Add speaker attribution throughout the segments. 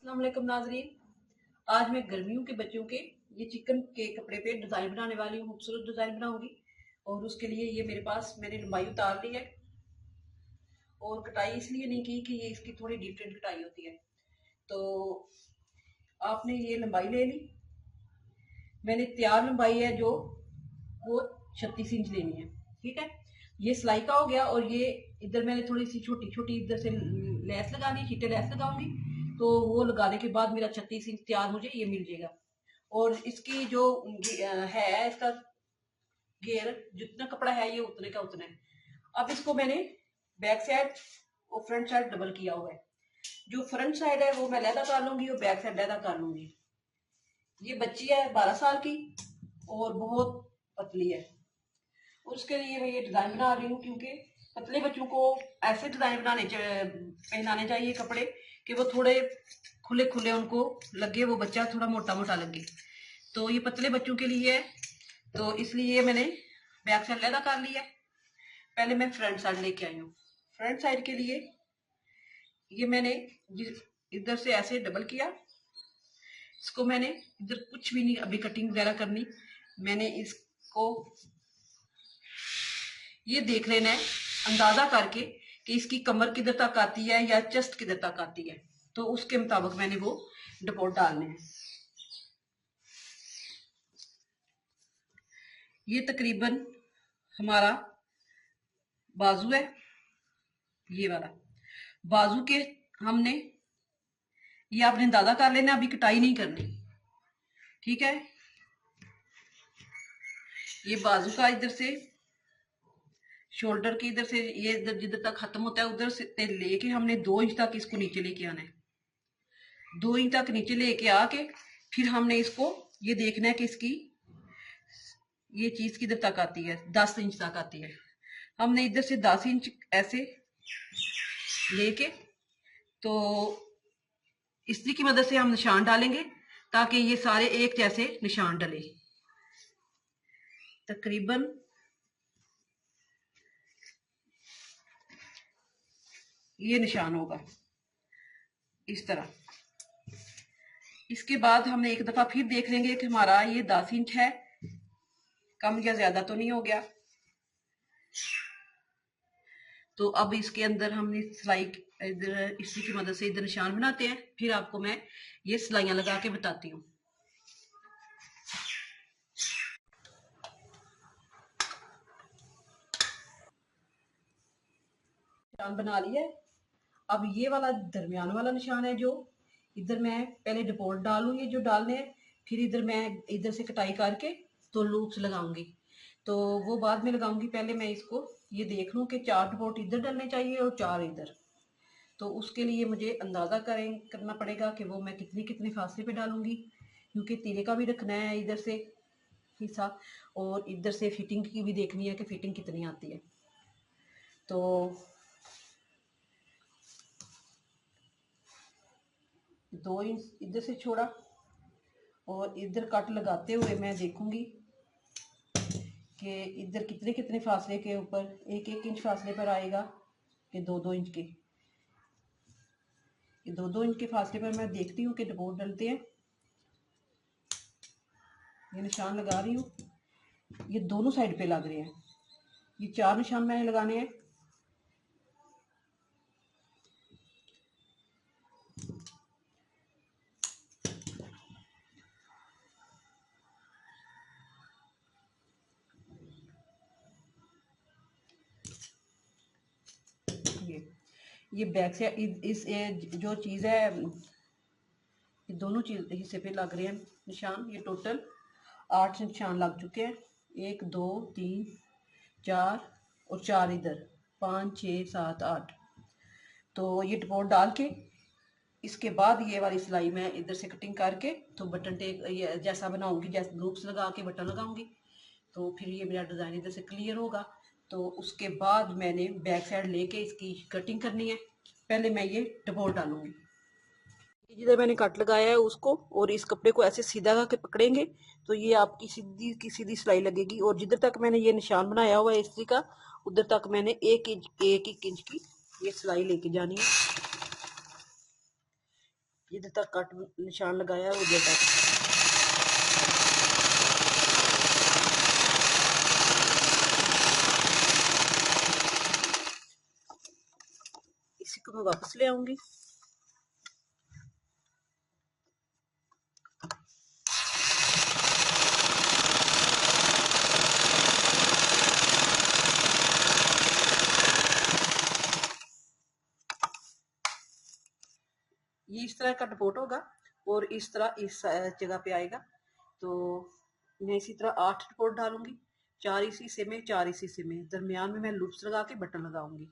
Speaker 1: अस्सलाम वालेकुम नाजरीन। आज मैं गर्मियों के बच्चों के ये चिकन के कपड़े पे डिज़ाइन बनाने वाली हूँ, खूबसूरत डिज़ाइन बनाऊंगी। और उसके लिए ये मेरे पास मैंने लंबाई उतार ली है और कटाई इसलिए नहीं की कि ये इसकी थोड़ी डिफरेंट कटाई होती है। तो आपने ये लंबाई ले ली, मैंने तैयार लंबाई है जो वो 36 इंच लेनी है। ठीक है, ये सिलाई का हो गया। और ये इधर मैंने थोड़ी सी छोटी छोटी इधर से लैस लगानी, चीटे लैस लगाऊंगी। तो वो लगाने के बाद मेरा 36 इंच तैयार मुझे ये मिल जाएगा। और इसकी जो है इसका घेर, जितना कपड़ा है ये उतने का उतना है। अब इसको मैंने बैक साइड और फ्रंट साइड डबल किया हुआ है। जो फ्रंट साइड है वो मैं लहदा कर लूंगी और बैक साइड लहदा कर लूंगी। ये बच्ची है 12 साल की और बहुत पतली है। उसके लिए मैं ये डिजाइन बना रही हूँ, क्योंकि पतले बच्चों को ऐसे डिजाइन पहनाने चाहिए कपड़े कि वो थोड़े खुले खुले उनको लगे, वो बच्चा थोड़ा मोटा मोटा लगे। तो ये पतले बच्चों के लिए है, तो इसलिए मैंने बैक साइड लहदा कर लिया। पहले मैं फ्रंट साइड लेके आई हूँ। फ्रंट साइड के लिए ये मैंने इधर से ऐसे डबल किया। इसको मैंने इधर कुछ भी नहीं अभी कटिंग वगैरह करनी, मैंने इसको ये देख लेना है अंदाजा करके कि इसकी कमर किधर तक आती है या चेस्ट किधर तक आती है। तो उसके मुताबिक मैंने वो डपोट डालने हैं। ये तकरीबन हमारा बाजू है, ये वाला बाजू के हमने ये आपने अंदाजा कर लेना, अभी कटाई नहीं करनी। ठीक है, ये बाजू का इधर से शोल्डर की इधर से ये इधर जिधर तक खत्म होता है उधर से लेके हमने 2 इंच तक इसको नीचे लेके आना है। 2 इंच तक नीचे लेके आके फिर हमने इसको ये देखना है कि इसकी ये चीज किधर तक आती है, 10 इंच तक आती है। हमने इधर से 10 इंच ऐसे लेके तो इस्त्री की मदद से हम निशान डालेंगे ताकि ये सारे एक जैसे निशान डले। तकरीबन ये निशान होगा इस तरह। इसके बाद हमने एक दफा फिर देख लेंगे कि हमारा ये 10 इंच है, कम या ज्यादा तो नहीं हो गया। तो अब इसके अंदर हमने सिलाई इधर इसी की मदद से इधर निशान बनाते हैं, फिर आपको मैं ये सिलाइयां लगा के बताती हूँ। निशान बना लिया है। अब ये वाला दरमियान वाला निशान है जो इधर मैं पहले डपोट डालूंगी जो डालने हैं, फिर इधर मैं इधर से कटाई करके तो लूप्स लगाऊंगी। तो वो बाद में लगाऊंगी, पहले मैं इसको ये देख लूं कि 4 डपोट इधर डलने चाहिए और 4 इधर। तो उसके लिए मुझे अंदाजा करना पड़ेगा कि वो मैं कितने कितने फासले पे डालूंगी, क्योंकि तीरे का भी रखना है इधर से हिस्सा और इधर से फिटिंग की भी देखनी है कि फिटिंग कितनी आती है। तो 2 इंच इधर से छोड़ा और इधर कट लगाते हुए मैं देखूंगी कि इधर कितने कितने फासले के ऊपर 1-1 इंच फासले पर आएगा कि 2-2 इंच के। 2-2 इंच के फासले पर मैं देखती हूँ कि डपोट डलते हैं। ये निशान लगा रही हूँ, ये दोनों साइड पे लग रहे हैं। ये 4 निशान मैंने लगाने हैं। ये बैक से इस जो चीज़ है ये दोनों चीज हिस्से पे लग रहे हैं निशान। ये टोटल 8 निशान लग चुके हैं, 1 2 3 4 और 4 इधर, 5 6 7 8। तो ये डपोट डाल के इसके बाद ये वाली सिलाई मैं इधर से कटिंग करके तो बटन टेक ये जैसा बनाऊंगी, जैसे लूप्स लगा के बटन लगाऊंगी, तो फिर ये मेरा डिज़ाइन इधर से क्लियर होगा। तो उसके बाद मैंने बैक साइड लेके इसकी कटिंग करनी है। पहले मैं ये डपोट डालूंगी, जिधर मैंने कट लगाया है उसको और इस कपड़े को ऐसे सीधा करके पकड़ेंगे तो ये आपकी सीधी की सीधी सिलाई लगेगी। और जिधर तक मैंने ये निशान बनाया हुआ है इस्त्री का, उधर तक मैंने 1 इंच की ये सिलाई लेके जानी है। जिधर तक कट निशान लगाया है उधर तक। इसी को मैं वापस ले आऊंगी। ये इस तरह का डपोट होगा और इस तरह इस जगह पे आएगा। तो मैं इसी तरह 8 डपोट डालूंगी, 4 इस हिस्से में, 4 इस हिस्से में, दरमियान में मैं लूप्स लगा के बटन लगाऊंगी।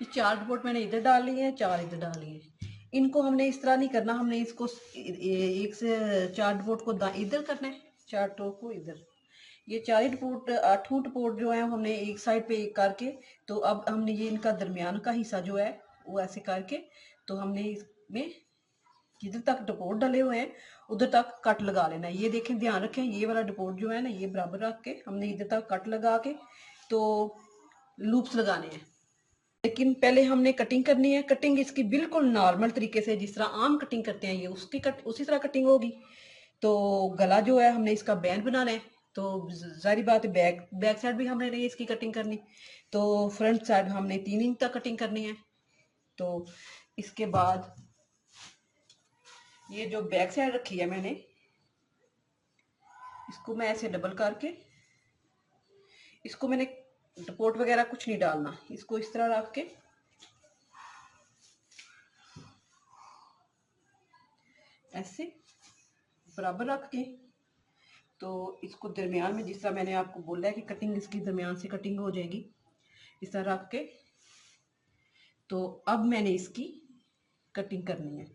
Speaker 1: ये 4 डपोट मैंने इधर डाल लिए हैं, 4 इधर डाल लिए हैं। इनको हमने इस तरह नहीं करना, हमने इसको एक से 4 डपोट को इधर करना है, 4 टो को इधर। ये 4 डपोट 8 डपोट जो है हमने एक साइड पे एक करके, तो अब हमने ये इनका दरमियान का हिस्सा जो है वो ऐसे करके, तो हमने इसमें जिधर तक डपोट डले हुए हैं उधर तक कट लगा लेना है। ये देखें, ध्यान रखें, ये वाला डपोट जो है ना ये बराबर रख के हमने इधर तक कट लगा के तो लूप्स लगाने हैं। लेकिन पहले हमने कटिंग करनी है। कटिंग इसकी बिल्कुल नॉर्मल तरीके से जिस तरह आम कटिंग करते हैं ये उसी तरह कटिंग होगी। तो गला जो है हमने इसका बैंड बनाना है, तो जारी बात है बैक साइड भी हमने नहीं इसकी कटिंग करनी, तो फ्रंट साइड हमने 3 इंच तक कटिंग करनी है। तो इसके बाद ये जो बैक साइड रखी है मैंने, इसको मैं ऐसे डबल करके, इसको मैंने डपोट वगैरह कुछ नहीं डालना, इसको इस तरह रख के ऐसे बराबर रख के, तो इसको दरमियान में जिस तरह मैंने आपको बोला है कि कटिंग इसकी दरमियान से कटिंग हो जाएगी, इस तरह रख के, तो अब मैंने इसकी कटिंग करनी है।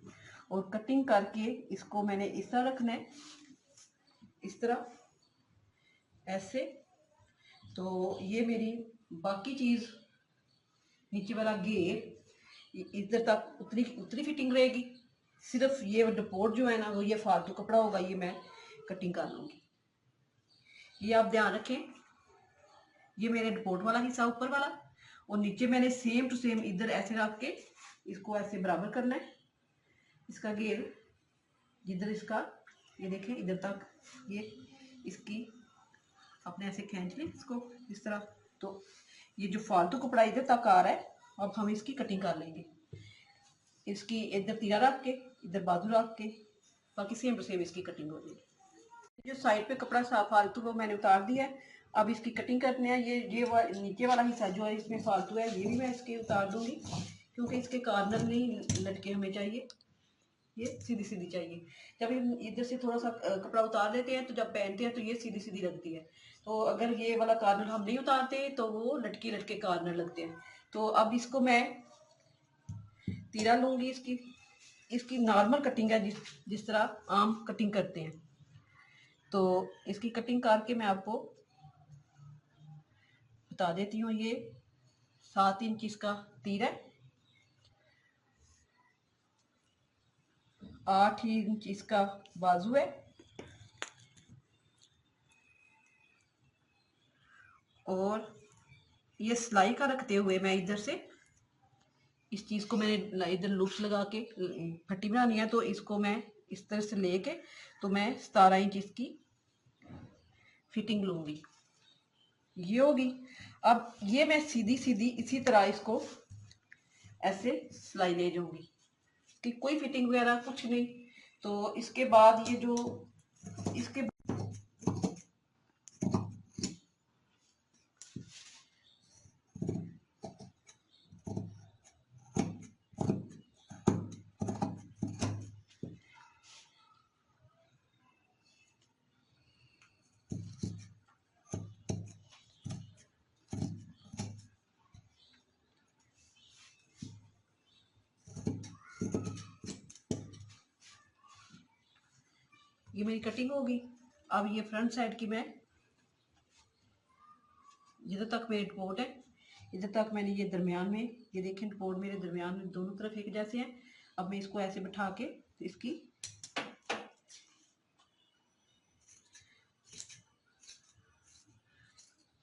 Speaker 1: और कटिंग करके इसको मैंने इस तरह रखना है, इस तरह ऐसे। तो ये मेरी बाकी चीज नीचे वाला घेर इधर तक उतनी उतनी फिटिंग रहेगी। सिर्फ ये डपोट जो है ना वो ये फालतू कपड़ा होगा, ये मैं कटिंग कर लूंगी। ये आप ध्यान रखें, ये मेरे डपोट वाला हिस्सा ऊपर वाला, और नीचे मैंने सेम टू सेम इधर ऐसे रख के इसको ऐसे बराबर करना है। इसका घेर जिधर इसका, ये देखें इधर तक, ये इसकी अपने ऐसे खींच लें इसको इस तरह। तो ये जो फालतू कपड़ा इधर तक आ रहा है, अब हम इसकी कटिंग कर लेंगे। इसकी इधर तीरा रख के इधर बाजू रख के, बाकी सेम टू सेम इसकी कटिंग हो जाएगी। जो साइड पे कपड़ा साफ फालतू वो मैंने उतार दिया है, अब इसकी कटिंग करने हैं। ये नीचे वाला हिस्सा जो है इसमें फालतू है, ये भी मैं इसके उतार दूंगी, क्योंकि इसके कॉर्नर नहीं लटके हमें चाहिए, ये सीधी सीधी चाहिए। जब इधर से थोड़ा सा कपड़ा उतार देते हैं तो जब पहनते हैं तो ये सीधी सीधी लगती है। तो अगर ये वाला कॉर्नर हम नहीं उतारते तो वो लटके लटके कॉर्नर लगते हैं। तो अब इसको मैं तीरा लूंगी, इसकी इसकी नॉर्मल कटिंग है जिस तरह आम कटिंग करते हैं। तो इसकी कटिंग करके मैं आपको बता देती हूँ। ये 7 इंच इसका तीर है, 8 इंच इसका बाजू है, और ये सिलाई का रखते हुए मैं इधर से इस चीज को मैंने इधर लूप्स लगा के फट्टी बनानी है, तो इसको मैं इस तरह से लेके तो मैं 17 इंच इसकी फिटिंग लूंगी, ये होगी। अब ये मैं सीधी सीधी इसी तरह इसको ऐसे सिलाई ले जाऊंगी कि कोई फिटिंग वगैरह कुछ नहीं। तो इसके बाद ये जो इसके ये मेरी कटिंग होगी। अब ये फ्रंट साइड की मैं जिधर तक मेरी डपोट है इधर तक मैंने ये दरमियान में, ये देखें डपोट मेरे दरमियान में दोनों तरफ एक जैसे हैं। अब मैं इसको ऐसे बिठा के इसकी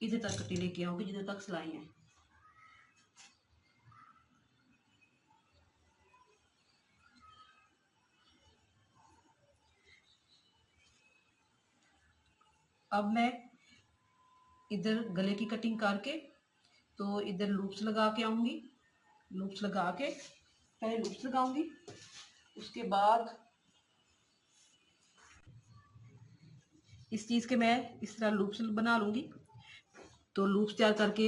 Speaker 1: इधर तक कटी लेके आऊंगी जिधर तक सिलाई है। अब मैं इधर गले की कटिंग करके तो इधर लूप्स लगा के आऊंगी। लूप्स लगा के पहले लूप्स लगाऊंगी, उसके बाद इस चीज़ के मैं इस तरह लूप्स बना लूँगी। तो लूप्स तैयार करके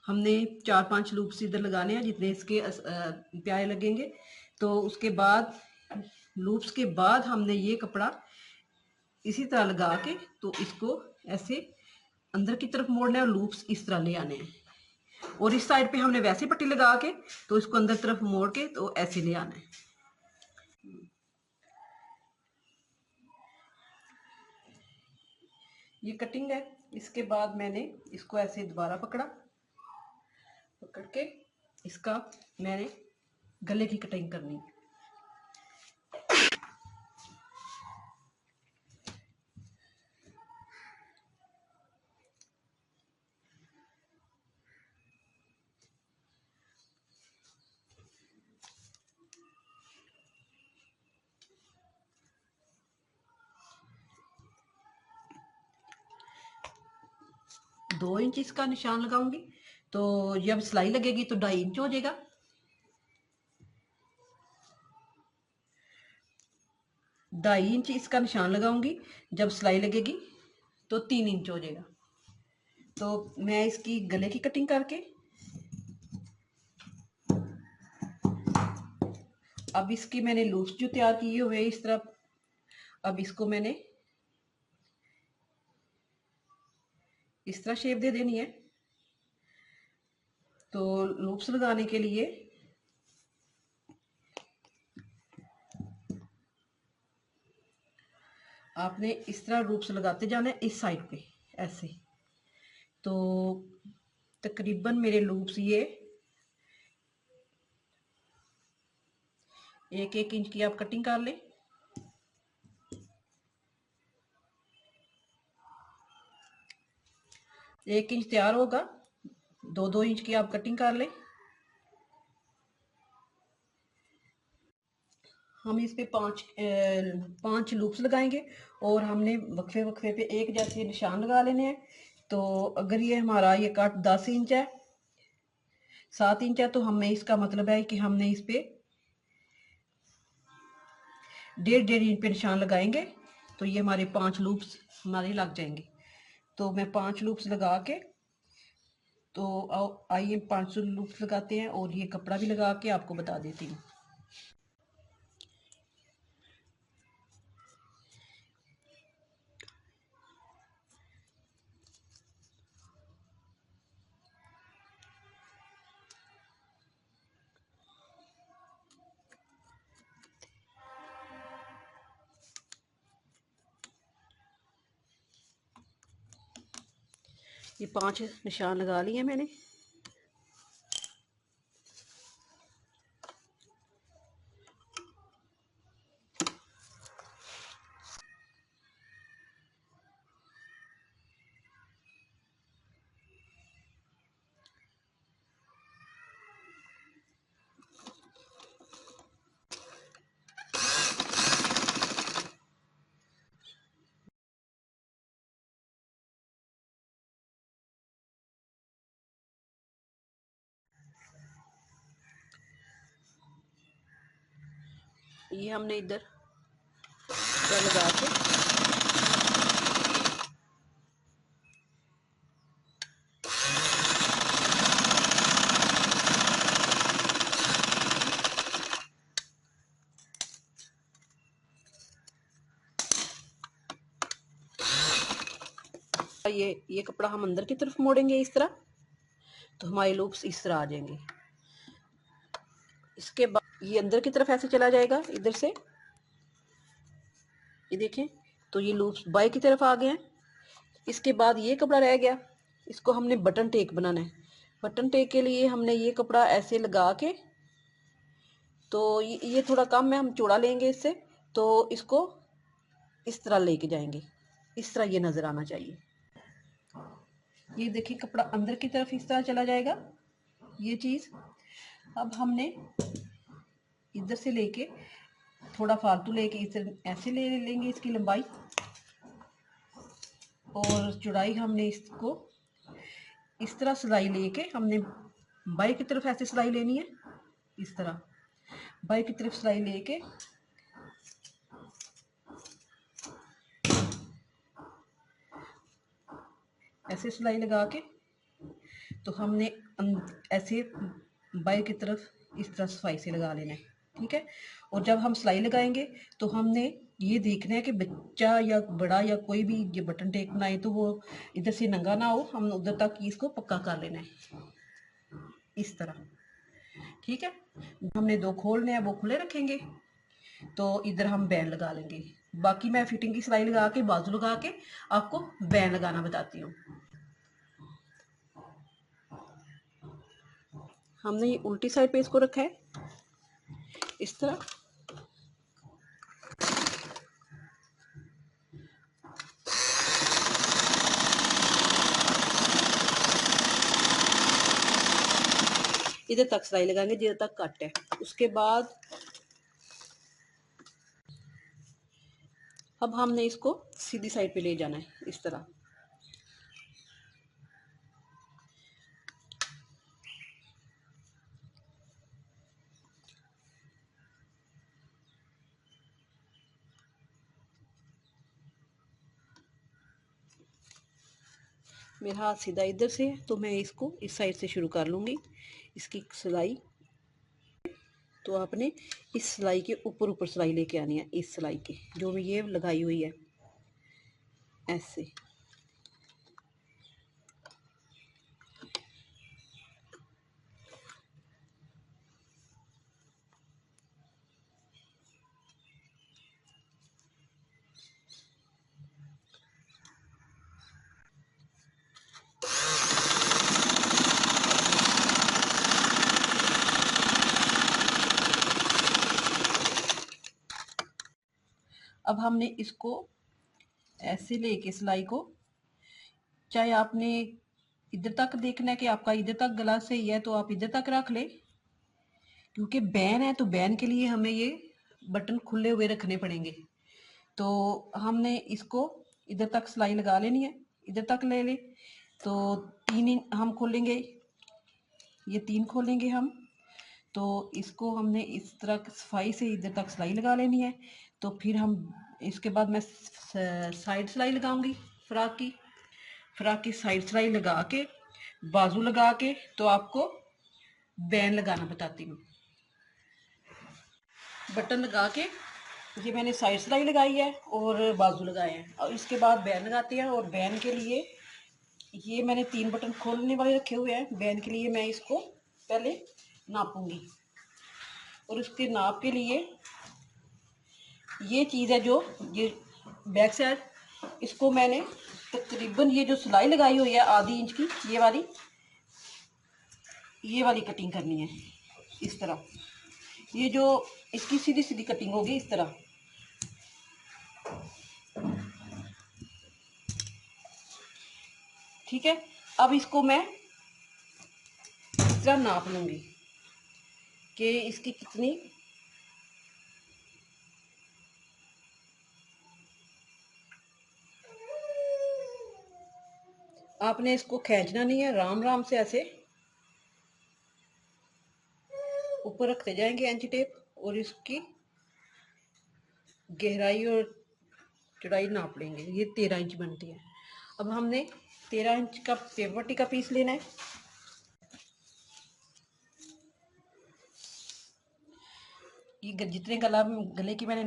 Speaker 1: हमने 4-5 लूप्स इधर लगाने हैं जितने इसके प्यारे लगेंगे। तो उसके बाद लूप्स के बाद हमने ये कपड़ा इसी तरह लगा के तो इसको ऐसे अंदर की तरफ मोड़ना है और लूप्स इस तरह ले आने हैं। और इस साइड पे हमने वैसे पट्टी लगा के तो इसको अंदर तरफ मोड़ के तो ऐसे ले आना है। ये कटिंग है। इसके बाद मैंने इसको ऐसे दोबारा पकड़ा, पकड़ के इसका मैंने गले की कटिंग करनी है। दो इंच इसका निशान लगाऊंगी, तो जब सिलाई लगेगी तो 2.5 इंच हो जाएगा। 2.5 इंच इसका निशान लगाऊंगी, जब सिलाई लगेगी तो 3 इंच हो जाएगा। तो मैं इसकी गले की कटिंग करके अब इसकी मैंने लूप्स जो तैयार किए हुए इस तरह, अब इसको मैंने इस तरह शेप दे देनी है। तो लूप्स लगाने के लिए आपने इस तरह लूप्स लगाते जाना है इस साइड पे ऐसे। तो तकरीबन मेरे लूप्स ये 1-1 इंच की आप कटिंग कर लें। 1 इंच तैयार होगा, 2-2 इंच की आप कटिंग कर लें। हम इस पे 5 लूप्स लगाएंगे और हमने वक्फे वक्फे पे एक जैसे निशान लगा लेने हैं। तो अगर ये हमारा ये कट 10 इंच है, 7 इंच है, तो हमें इसका मतलब है कि हमने इस पे 1.5 इंच पे निशान लगाएंगे। तो ये हमारे 5 लूप्स हमारे लग जाएंगे। तो मैं 5 लूप्स लगा के तो आइए 500 लूप्स लगाते हैं और ये कपड़ा भी लगा के आपको बता देती हूँ। ये 5 निशान लगा लिए मैंने। ये हमने इधर लगा के ये कपड़ा हम अंदर की तरफ मोड़ेंगे इस तरह, तो हमारे लूप्स इस तरह आ जाएंगे। इसके बाद ये अंदर की तरफ ऐसे चला जाएगा इधर से, ये देखें। तो ये लूप्स बाएं की तरफ आ गए हैं। इसके बाद ये कपड़ा रह गया, इसको हमने बटन टेक बनाना है। बटन टेक के लिए हमने ये कपड़ा ऐसे लगा के, तो ये थोड़ा कम है, हम चौड़ा लेंगे इससे। तो इसको इस तरह लेके जाएंगे, इस तरह ये नज़र आना चाहिए। ये देखिए कपड़ा अंदर की तरफ इस तरह चला जाएगा ये चीज़। अब हमने इधर से लेके थोड़ा फालतू लेके इस ऐसे ले लेंगे इसकी लंबाई। और चौड़ाई हमने इसको इस तरह सिलाई लेके हमने बाई की तरफ ऐसे सिलाई लेनी है, इस तरह बाई की तरफ सिलाई लेके ऐसे सिलाई लगा के तो हमने ऐसे बाई की तरफ इस तरह सफाई से लगा लेना है, ठीक है। और जब हम सिलाई लगाएंगे तो हमने ये देखना है कि बच्चा या बड़ा या कोई भी ये बटन टेक बनाए तो वो इधर से नंगा ना हो, हम उधर तक इसको पक्का कर लेना है इस तरह, ठीक है। हमने 2 खोलने हैं वो खुले रखेंगे, तो इधर हम बैंड लगा लेंगे। बाकी मैं फिटिंग की सिलाई लगा के बाजू लगा के आपको बैंड लगाना बताती हूँ। हमने ये उल्टी साइड पे इसको रखा है इस तरह, इधर तक सिलाई लगाएंगे जिधर तक कट है। उसके बाद अब हमने इसको सीधी साइड पे ले जाना है इस तरह। मेरा हाथ सीधा इधर से है तो मैं इसको इस साइड से शुरू कर लूँगी इसकी सिलाई। तो आपने इस सिलाई के ऊपर ऊपर सिलाई लेके आनी है, इस सिलाई के जो भी ये लगाई हुई है ऐसे। अब हमने इसको ऐसे लेके सिलाई को, चाहे आपने इधर तक देखना है कि आपका इधर तक गला सही है तो आप इधर तक रख ले, क्योंकि बैन है तो बैन के लिए हमें ये बटन खुले हुए रखने पड़ेंगे। तो हमने इसको इधर तक सिलाई लगा लेनी है, इधर तक ले ले तो 3 हम खोलेंगे, ये 3 खोलेंगे हम। तो इसको हमने इस तरह सफाई से इधर तक सिलाई लगा लेनी है। तो फिर हम इसके बाद मैं साइड सिलाई लगाऊंगी फ्राक की साइड सिलाई लगा के बाजू लगा के तो आपको बैन लगाना बताती हूँ। बटन लगा के ये मैंने साइड सिलाई लगाई है और बाजू लगाए हैं, और इसके बाद बैन लगाते हैं। और बैन के लिए ये मैंने 3 बटन खोलने वाले रखे हुए हैं। बैन के लिए मैं इसको पहले नापूंगी, और उसके नाप के लिए ये चीज़ है जो ये बैक साइड, इसको मैंने तकरीबन ये जो सिलाई लगाई हुई है आधी इंच की, ये वाली कटिंग करनी है इस तरह। ये जो इसकी सीधी सीधी कटिंग होगी इस तरह, ठीक है। अब इसको मैं इस तरह नाप लूँगी कि इसकी कितनी, आपने इसको खींचना नहीं है, राम राम से ऐसे ऊपर रखते जाएंगे एंची टेप, और इसकी गहराई और चौड़ाई नाप लेंगे। ये 13 इंच बनती है। अब हमने 13 इंच का पेपर पट्टी का पीस लेना है। ये जितने गले की मैंने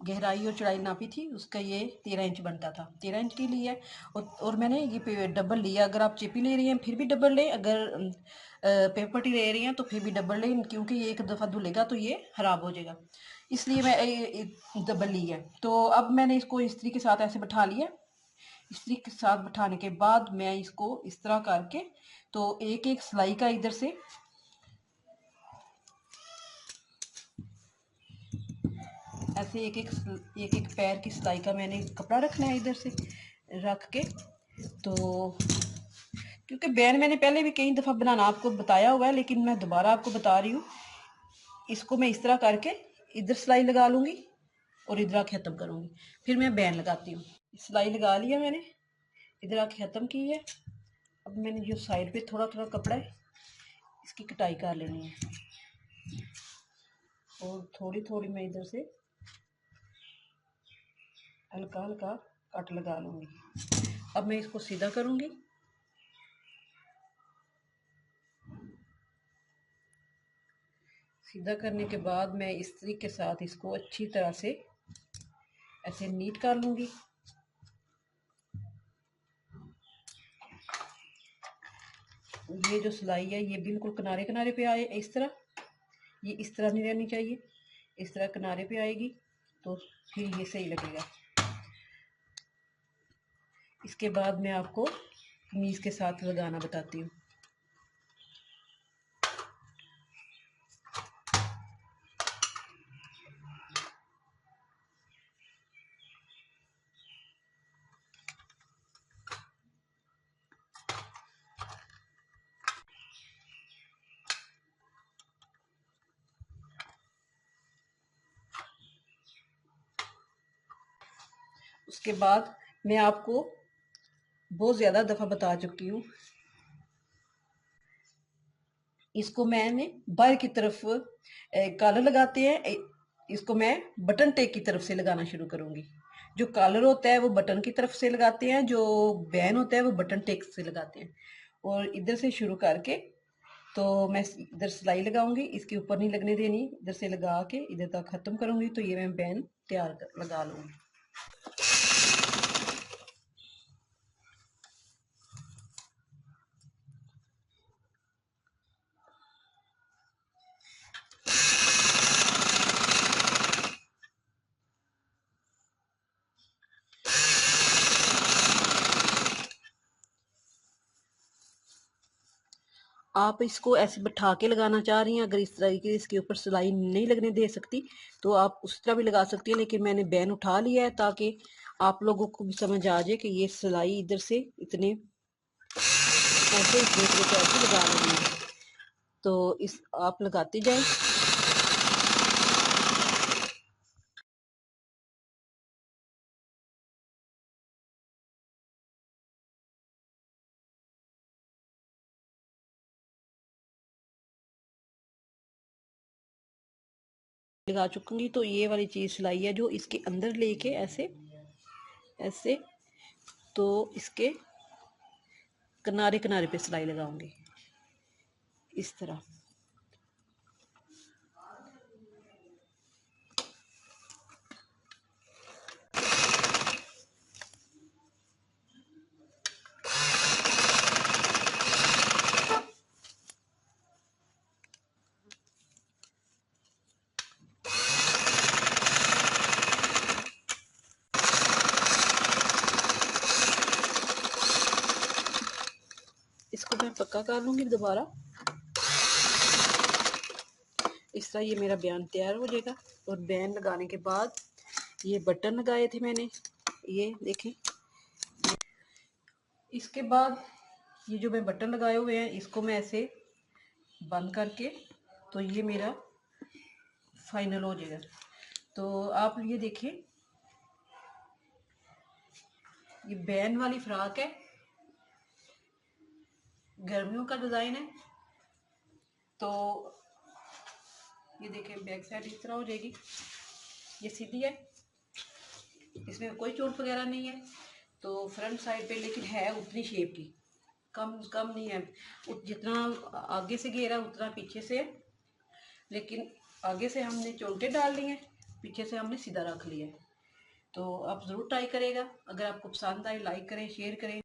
Speaker 1: गहराई और चौड़ाई नापी थी उसका ये 13 इंच बनता था, 13 इंच के लिए। और मैंने ये डबल लिया। अगर आप चेपी ले रही हैं फिर भी डबल लें, अगर पेपर पट्टी ले रही हैं तो फिर भी डबल लें, क्योंकि ये एक दफ़ा धुलेगा तो ये ख़राब हो जाएगा, इसलिए मैं डबल ली है। तो अब मैंने इसको इस्त्री के साथ ऐसे बैठा लिया। इस्त्री के साथ बैठाने के बाद मैं इसको इस तरह करके तो एक एक सिलाई का इधर से ऐसे एक एक पैर की सिलाई का मैंने कपड़ा रखना है इधर से रख के। तो क्योंकि बैन मैंने पहले भी कई दफ़ा बनाना आपको बताया हुआ है, लेकिन मैं दोबारा आपको बता रही हूँ। इसको मैं इस तरह करके इधर सिलाई लगा लूँगी और इधर ख़त्म करूँगी, फिर मैं बैन लगाती हूँ। सिलाई लगा लिया मैंने, इधर आके ख़त्म की है। अब मैंने जो साइड पे थोड़ा थोड़ा कपड़ा है इसकी कटाई कर लेनी है, और थोड़ी थोड़ी मैं इधर से हल्का हल्का कट लगा लूँगी। अब मैं इसको सीधा करूँगी। सीधा करने के बाद मैं इस्त्री के साथ इसको अच्छी तरह से ऐसे नीट कर लूँगी। ये जो सिलाई है ये बिल्कुल किनारे किनारे पे आए इस तरह, ये इस तरह नहीं रहनी चाहिए, इस तरह किनारे पे आएगी तो फिर ये सही लगेगा। इसके बाद मैं आपको कमीज़ के साथ लगाना बताती हूँ। उसके बाद मैं आपको बहुत ज़्यादा दफ़ा बता चुकी हूँ, इसको मैंने बाहर की तरफ कॉलर लगाते हैं, इसको मैं बटन टेक की तरफ से लगाना शुरू करूँगी। जो कॉलर होता है वो बटन की तरफ से लगाते हैं, जो बैन होता है वो बटन टेक से लगाते हैं। और इधर से शुरू करके तो मैं इधर सिलाई लगाऊंगी, इसके ऊपर नहीं लगने देनी, इधर से लगा के इधर तक ख़त्म करूँगी तो ये मैं बैन तैयार लगा लूँगी। आप इसको ऐसे बैठा के लगाना चाह रही हैं, अगर इस तरीके से इसके ऊपर सिलाई नहीं लगने दे सकती तो आप उस तरह भी लगा सकती हैं, लेकिन मैंने बैन उठा लिया है ताकि आप लोगों को भी समझ आ जाए कि ये सिलाई इधर से इतने ऐसे इस दूसरे पे ऐसे लगा लेनी है। तो इस आप लगाते जाएं। लगा चुकूंगी तो ये वाली चीज़ सिलाई है जो इसके अंदर लेके ऐसे ऐसे तो इसके किनारे किनारे पे सिलाई लगाऊंगी इस तरह। इसको मैं पक्का कर लूँगी दोबारा, इस तरह ये मेरा बयान तैयार हो जाएगा। और बयान लगाने के बाद ये बटन लगाए थे मैंने, ये देखें। इसके बाद ये जो मैं बटन लगाए हुए हैं इसको मैं ऐसे बंद करके तो ये मेरा फाइनल हो जाएगा। तो आप ये देखें, ये बैन वाली फ्रॉक है, गर्मियों का डिज़ाइन है। तो ये देखें बैक साइड इस तरह हो जाएगी, ये सीधी है, इसमें कोई चोट वगैरह नहीं है। तो फ्रंट साइड पे लेकिन है उतनी शेप की, कम कम नहीं है, जितना आगे से घेरा उतना पीछे से है, लेकिन आगे से हमने चोंटे डाल लिए, पीछे से हमने सीधा रख लिया है। तो आप ज़रूर ट्राई करेगा, अगर आपको पसंद आए लाइक करें, शेयर करें।